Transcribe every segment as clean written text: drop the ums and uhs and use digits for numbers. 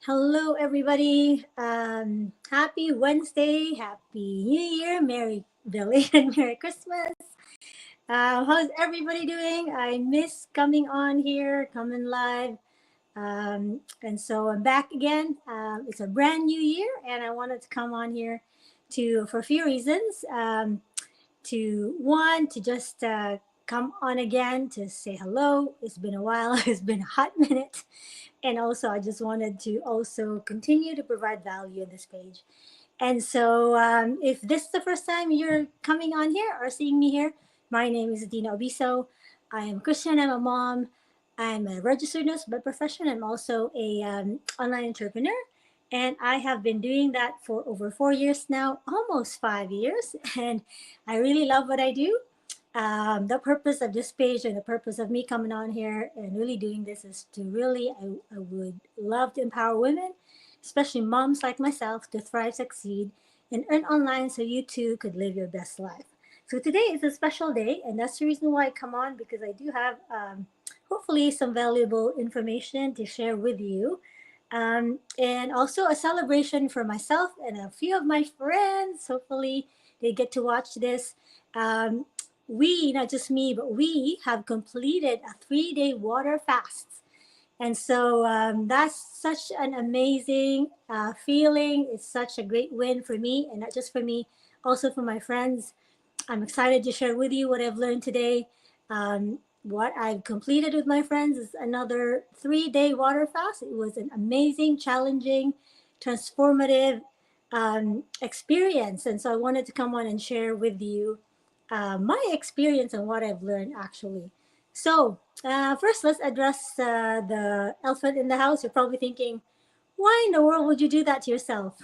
Hello, everybody. Happy Wednesday. Happy New Year. Merry belated Merry Christmas. How's everybody doing? I miss coming on here, coming live. And so I'm back again. It's a brand new year, and I wanted to come on here for a few reasons. To just come on again to say hello. It's been a while. It's been a hot minute. And also, I just wanted to also continue to provide value in this page. And so, if this is the first time you're coming on here or seeing me here, my name is Dina Obiso. I am Christian. I'm a mom. I'm a registered nurse by profession. I'm also a online entrepreneur, and I have been doing that for over 4 years now, almost 5 years. And I really love what I do. The purpose of this page and the purpose of me coming on here and really doing this is to really, I would love to empower women, especially moms like myself, to thrive, succeed, and earn online so you too could live your best life. So today is a special day, and that's the reason why I come on, because I do have hopefully some valuable information to share with you. And also a celebration for myself and a few of my friends. Hopefully, they get to watch this. Um, we, not just me, but we have completed a 3 day water fast. And so that's such an amazing feeling. It's such a great win for me, and not just for me, also for my friends. I'm excited to share with you what I've learned today. What I've completed with my friends is another 3 day water fast. It was an amazing, challenging, transformative experience. And so I wanted to come on and share with you my experience and what I've learned actually. So, first, let's address the elephant in the house. You're probably thinking, why in the world would you do that to yourself?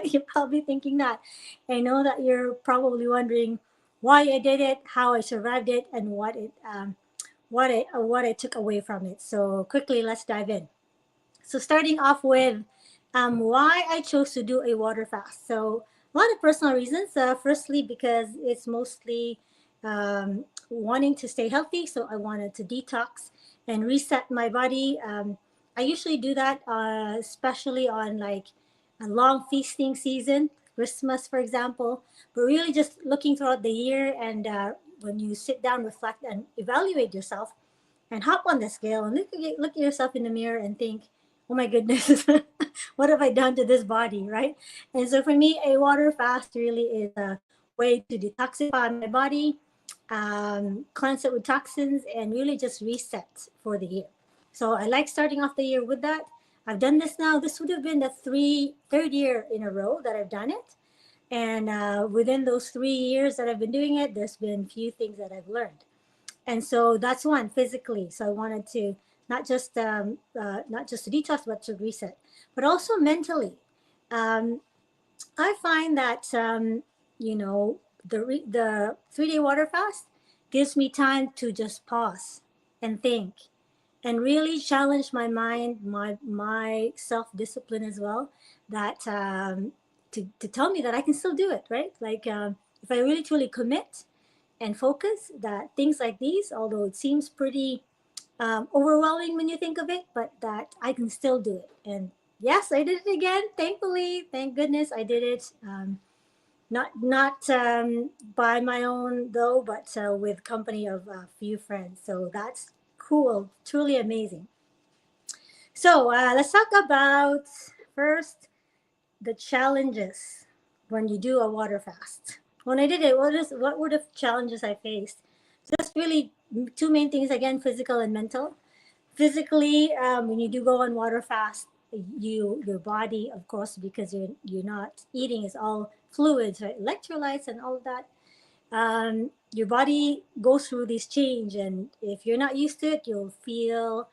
You're probably thinking that. I know that you're probably wondering why I did it, how I survived it, and what I took away from it. So quickly, let's dive in. So starting off with why I chose to do a water fast. So a lot of personal reasons. Firstly, because it's mostly wanting to stay healthy. So I wanted to detox and reset my body. I usually do that, especially on like a long feasting season, Christmas, for example. But really, just looking throughout the year, and when you sit down, reflect, and evaluate yourself, and hop on the scale and look at yourself in the mirror and think, oh my goodness, what have I done to this body, right? And so for me, a water fast really is a way to detoxify my body, cleanse it with toxins, and really just reset for the year. So I like starting off the year with that. I've done this now. This would have been the third year in a row that I've done it. And within those 3 years that I've been doing it, there's been few things that I've learned. And so that's one, physically. So I wanted to not just to detox but to reset, but also mentally. um, I find that the 3 day water fast gives me time to just pause and think and really challenge my mind, my self discipline as well. That to tell me that I can still do it, right? Like if I really truly commit and focus, that things like these, although it seems pretty overwhelming when you think of it, but that I can still do it. And yes, I did it again. Thankfully, thank goodness I did it. Not by my own though, but with company of a few friends. So that's cool, truly amazing. So let's talk about first the challenges when you do a water fast. When I did it, what were the challenges I faced? Just really two main things again: physical and mental. Physically, when you do go on water fast, your body, of course, because you're not eating, is all fluids, right? Electrolytes and all of that. Your body goes through this change, and if you're not used to it, you'll feel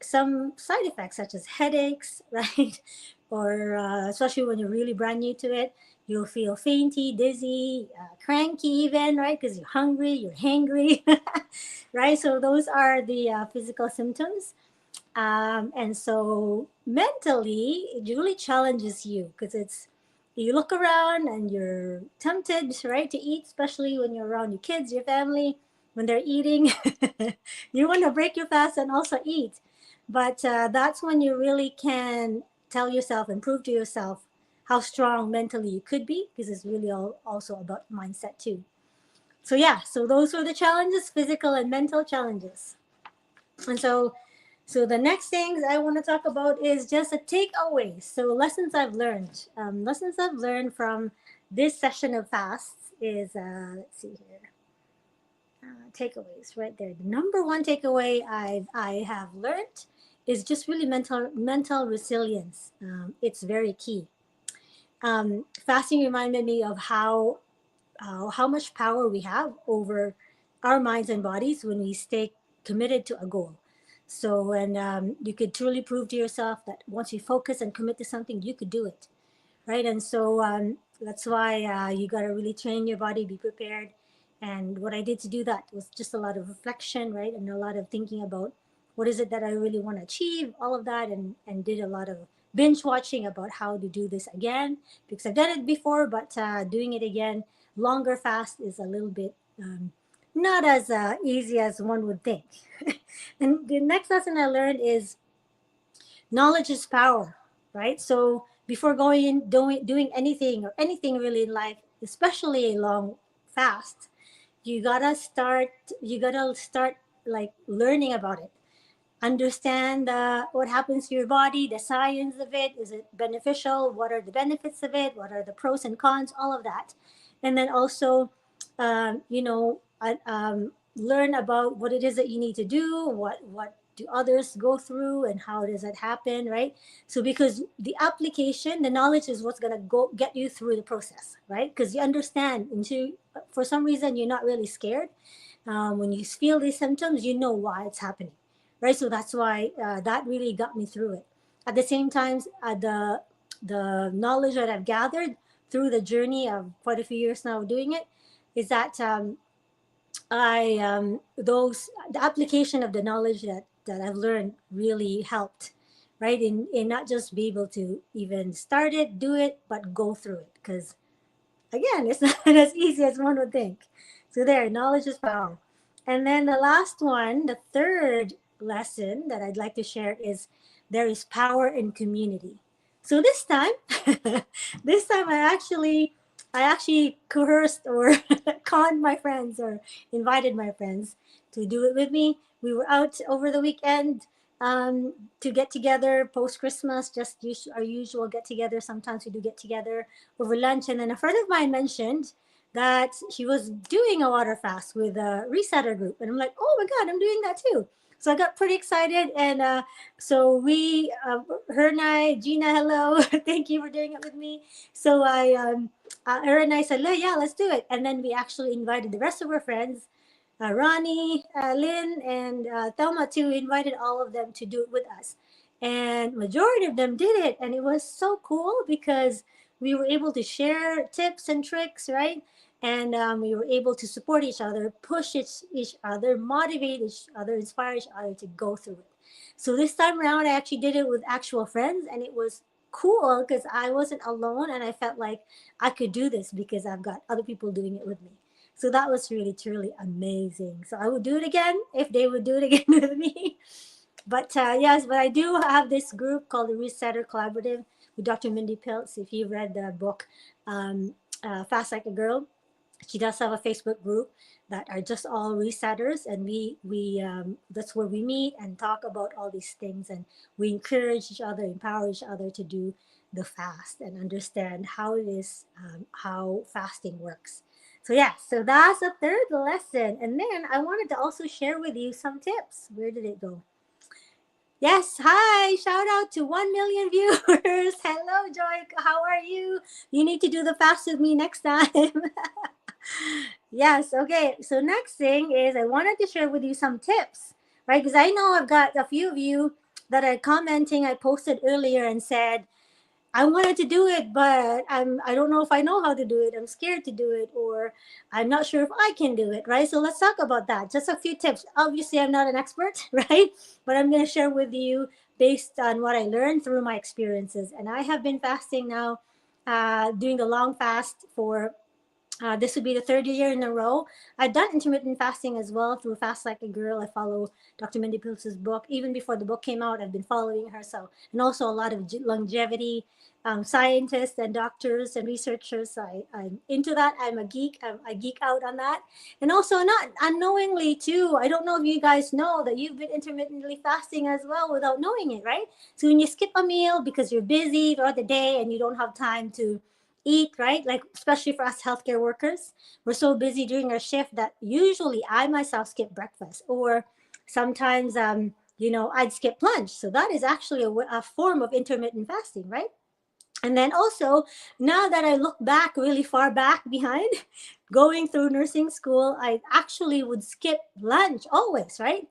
some side effects such as headaches, right? Or especially when you're really brand new to it, you'll feel fainty, dizzy, cranky, even, right? Because you're hungry, you're hangry, right? So those are the physical symptoms. And so mentally, it really challenges you because you look around and you're tempted, right, to eat, especially when you're around your kids, your family, when they're eating. You want to break your fast and also eat. But that's when you really can tell yourself and prove to yourself how strong mentally you could be, because it's really all also about mindset too. So yeah, so those were the challenges, physical and mental challenges. And so the next things I want to talk about is just a takeaway. So lessons I've learned. Lessons I've learned from this session of fasts is, let's see here, takeaways right there. The number one takeaway I have learned is just really mental resilience. It's very key. Fasting reminded me of how much power we have over our minds and bodies when we stay committed to a goal. So when you could truly prove to yourself that once you focus and commit to something, you could do it, right? And so that's why you got to really train your body, be prepared. And what I did to do that was just a lot of reflection, right? And a lot of thinking about what is it that I really want to achieve, all of that, and did a lot of binge watching about how to do this again, because I've done it before, but doing it again, longer fast, is a little bit not as easy as one would think. And the next lesson I learned is knowledge is power, right? So before going in doing anything or anything really in life, especially a long fast, you gotta start like learning about it, understand what happens to your body, the science of it. Is it beneficial? What are the benefits of it? What are the pros and cons? All of that. And then also, learn about what it is that you need to do, what do others go through, and how does that happen, right? So because the application, the knowledge is what's going to go get you through the process, right? Because you understand, into for some reason you're not really scared. When you feel these symptoms, you know why it's happening, right? So that's why that really got me through it. At the same time, the knowledge that I've gathered through the journey of quite a few years now doing it is that I those the application of the knowledge that I've learned really helped, right? In not just be able to even start it, do it, but go through it. Because again, it's not as easy as one would think. So there, knowledge is power. And then the last one, the third lesson that I'd like to share is there is power in community. So this time, this time I actually coerced or conned my friends or invited my friends to do it with me. We were out over the weekend to get together post Christmas, just our usual get together. Sometimes we do get together over lunch. And then a friend of mine mentioned that she was doing a water fast with a resetter group. And I'm like, oh my God, I'm doing that too. So I got pretty excited. And so her and I, Gina, hello. Thank you for doing it with me. So her and I said, yeah, let's do it. And then we actually invited the rest of our friends, Ronnie, Lynn, and Thelma too. We invited all of them to do it with us. And majority of them did it. And it was so cool because we were able to share tips and tricks, right? And we were able to support each other, push each other, motivate each other, inspire each other to go through it. So this time around, I actually did it with actual friends, and it was cool because I wasn't alone, and I felt like I could do this because I've got other people doing it with me. So that was really, truly amazing. So I would do it again if they would do it again with me. But yes, but I do have this group called the Resetter Collaborative with Dr. Mindy Piltz. If you read the book, Fast Like a Girl, she does have a Facebook group that are just all resetters, and we that's where we meet and talk about all these things, and we encourage each other, empower each other to do the fast and understand how it is, how fasting works. So yeah, so that's the third lesson. And then I wanted to also share with you some tips. Where did it go? Yes, hi. Shout out to 1 million viewers. Hello, Joy. How are you? You need to do the fast with me next time. Yes, okay. So next thing is I wanted to share with you some tips, right? Because I know I've got a few of you that are commenting. I posted earlier and said, I wanted to do it, but I don't know if I know how to do it. I'm scared to do it, or I'm not sure if I can do it, right? So let's talk about that. Just a few tips. Obviously, I'm not an expert, right? But I'm going to share with you based on what I learned through my experiences. And I have been fasting now, doing the long fast for This would be the third year in a row. I've done intermittent fasting as well through Fast Like a Girl. I follow Dr. Mindy Piltz's book. Even before the book came out, I've been following her. So, and also a lot of longevity scientists and doctors and researchers. I'm into that. I'm a geek. I geek out on that. And also, not unknowingly too. I don't know if you guys know that you've been intermittently fasting as well without knowing it, right? So when you skip a meal because you're busy throughout the day and you don't have time to eat, right? Like, especially for us healthcare workers, we're so busy during our shift that usually I myself skip breakfast, or sometimes, I'd skip lunch. So that is actually a form of intermittent fasting, right? And then also, now that I look back really far back behind, going through nursing school, I actually would skip lunch always, right?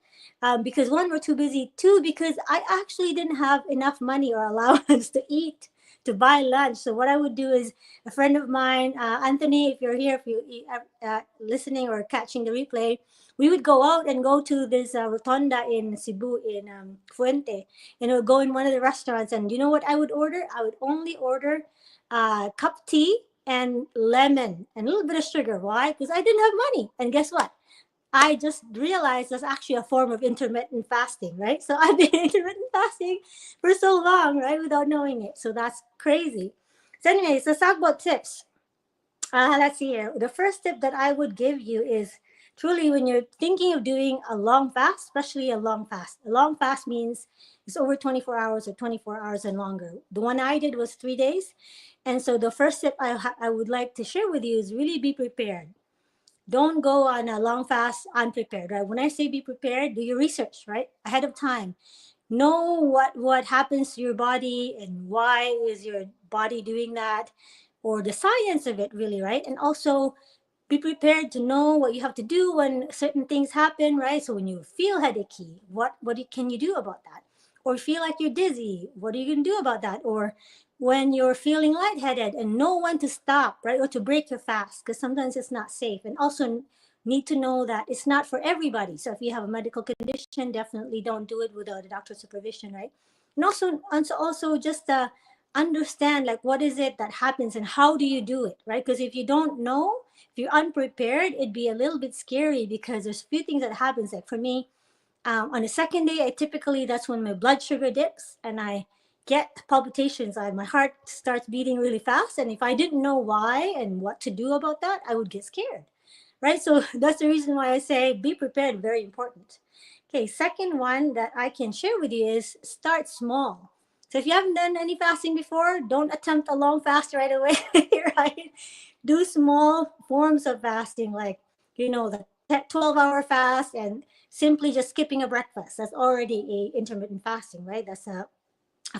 Because one, we're too busy. Two, because I actually didn't have enough money or allowance to eat, to buy lunch. So what I would do is, a friend of mine, Anthony, if you're here, if you listening or catching the replay, we would go out and go to this rotunda in Cebu, in Fuente, and I would go in one of the restaurants. And you know what I would order? I would only order cup tea and lemon and a little bit of sugar. Why? Because I didn't have money. And guess what? I just realized that's actually a form of intermittent fasting, right? So I've been intermittent fasting for so long, right, without knowing it. So that's crazy. So, anyways, let's talk about tips. Let's see here. The first tip that I would give you is, truly, when you're thinking of doing a long fast, especially a long fast. A long fast means it's over 24 hours or 24 hours and longer. The one I did was 3 days. And so the first tip I would like to share with you is really be prepared. Don't go on a long fast unprepared, right? When I say be prepared, do your research, right? Ahead of time. Know what happens to your body and why is your body doing that, or the science of it, really, right? And also be prepared to know what you have to do when certain things happen, right? So when you feel headachy, can you do about that? Or feel like you're dizzy, what are you going to do about that? Or when you're feeling lightheaded and know when to stop, right? Or to break your fast, because sometimes it's not safe. And also need to know that it's not for everybody. So if you have a medical condition, definitely don't do it without a doctor's supervision, right? And also just understand, like, what is it that happens and how do you do it, right? Because if you don't know, if you're unprepared, it'd be a little bit scary, because there's a few things that happens. Like for me, on the second day, that's when my blood sugar dips and I get palpitations. My heart starts beating really fast. And if I didn't know why and what to do about that, I would get scared, right? So that's the reason why I say be prepared, very important. Okay, second one that I can share with you is start small. So if you haven't done any fasting before, don't attempt a long fast right away, right? Do small forms of fasting, like, the 12-hour fast, and simply just skipping a breakfast. That's already a intermittent fasting, right? That's a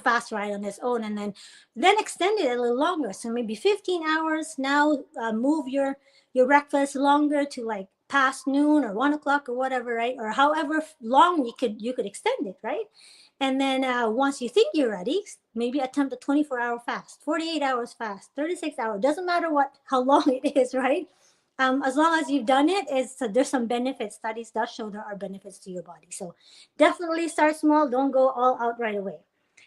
fast ride on its own. And then extend it a little longer, so maybe 15 hours. Now move your breakfast longer to like past noon or 1 o'clock or whatever, right? Or however long you could extend it, right? And then once you think you're ready, maybe attempt a 24-hour fast, 48 hours fast, 36 hours. Doesn't matter how long it is, right? As long as you've done it, there's some benefits. Studies does show there are benefits to your body. So definitely start small. Don't go all out right away.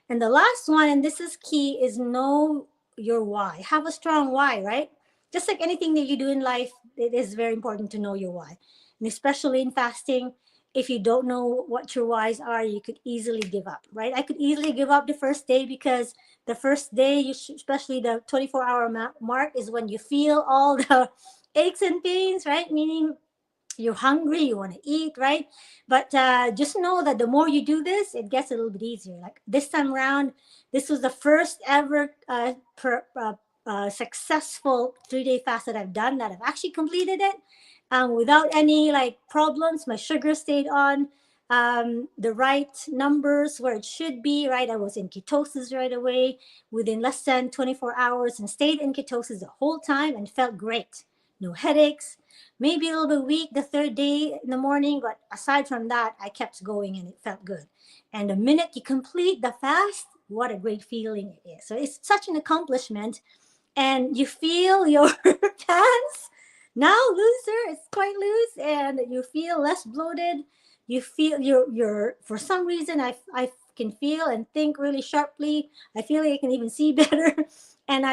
And the last one, and this is key, is know your why. Have a strong why, right? Just like anything that you do in life, it is very important to know your why. And especially in fasting, if you don't know what your whys are, you could easily give up, right? I could easily give up the first day, because the first day, especially the 24-hour mark, is when you feel all the aches and pains, right? Meaning you're hungry, you want to eat, right? But just know that the more you do this, it gets a little bit easier. Like this time around, this was the first ever successful 3-day fast that I've done, that I've actually completed it without any like problems. My sugar stayed on the right numbers where it should be, right? I was in ketosis right away within less than 24 hours, and stayed in ketosis the whole time and felt great. No headaches, maybe a little bit weak the third day in the morning, but aside from that, I kept going and it felt good. And the minute you complete the fast, what a great feeling it is. So it's such an accomplishment, and you feel your pants now looser. It's quite loose, and you feel less bloated. You feel you're for some reason I can feel and think really sharply. I feel like I can even see better. And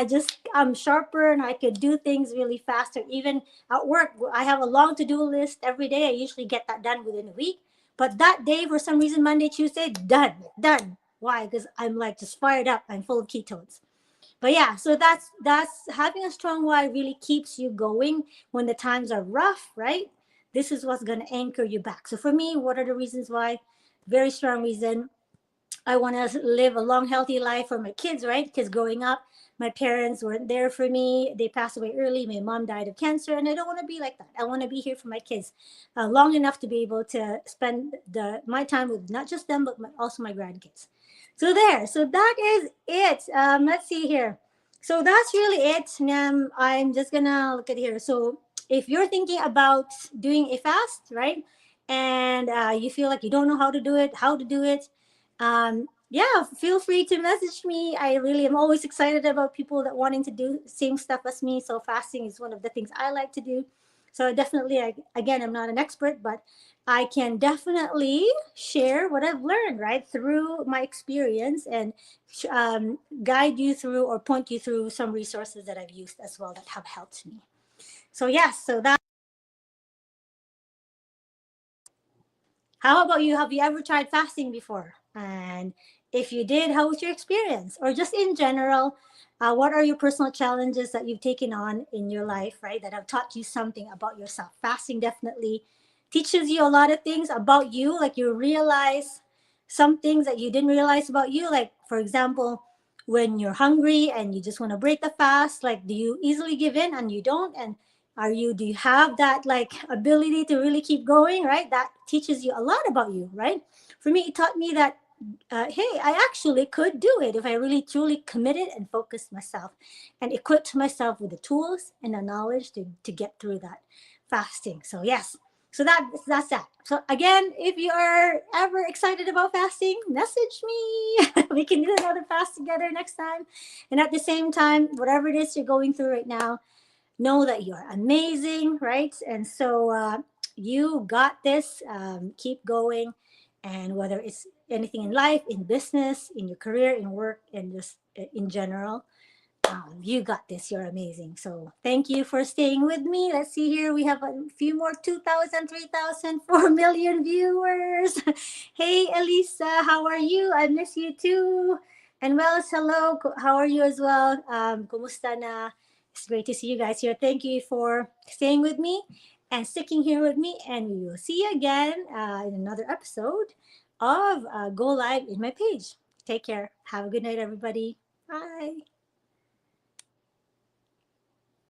I'm sharper and I could do things really faster. Even at work, I have a long to-do list every day. I usually get that done within a week. But that day, for some reason, Monday, Tuesday, done. Why? Because I'm like just fired up. I'm full of ketones. But yeah, so that's having a strong why really keeps you going when the times are rough, right? This is what's gonna anchor you back. So for me, what are the reasons why? Very strong reason. I want to live a long, healthy life for my kids, right? Because growing up, my parents weren't there for me. They passed away early. My mom died of cancer, and I don't want to be like that. I want to be here for my kids long enough to be able to spend my time with not just them, but also my grandkids. So there. So that is it. Let's see here. So that's really it. I'm just gonna look at here. So if you're thinking about doing a fast, right, and you feel like you don't know how to do it, yeah, feel free to message me. I really am always excited about people that wanting to do same stuff as me. So fasting is one of the things I like to do. So definitely, again, I'm not an expert, but I can definitely share what I've learned, right, through my experience, and guide you through or point you through some resources that I've used as well that have helped me. So yes, so that. How about you? Have you ever tried fasting before? And if you did, how was your experience? Or just in general, what are your personal challenges that you've taken on in your life, right? That have taught you something about yourself? Fasting definitely teaches you a lot of things about you. Like you realize some things that you didn't realize about you. Like, for example, when you're hungry and you just want to break the fast, like, do you easily give in and you don't? And do you have that like ability to really keep going, right? That teaches you a lot about you, right? For me, it taught me that hey, I actually could do it if I really truly committed and focused myself and equipped myself with the tools and the knowledge to get through that fasting. So yes, so that's that. So again, if you are ever excited about fasting, message me. We can do another fast together next time. And at the same time, whatever it is you're going through right now, know that you're amazing, right? And so you got this. Keep going. And whether it's anything in life, in business, in your career, in work, and just in general, you got this. You're amazing. So thank you for staying with me. Let's see here. We have a few more 2,000, 3,000, 4 million viewers. Hey, Elisa, how are you? I miss you too. And Wells, hello. How are you as well? Kumusta na? It's great to see you guys here. Thank you for staying with me and sticking here with me. And we will see you again in another episode of Go Live in my page. Take care. Have a good night, everybody. Bye.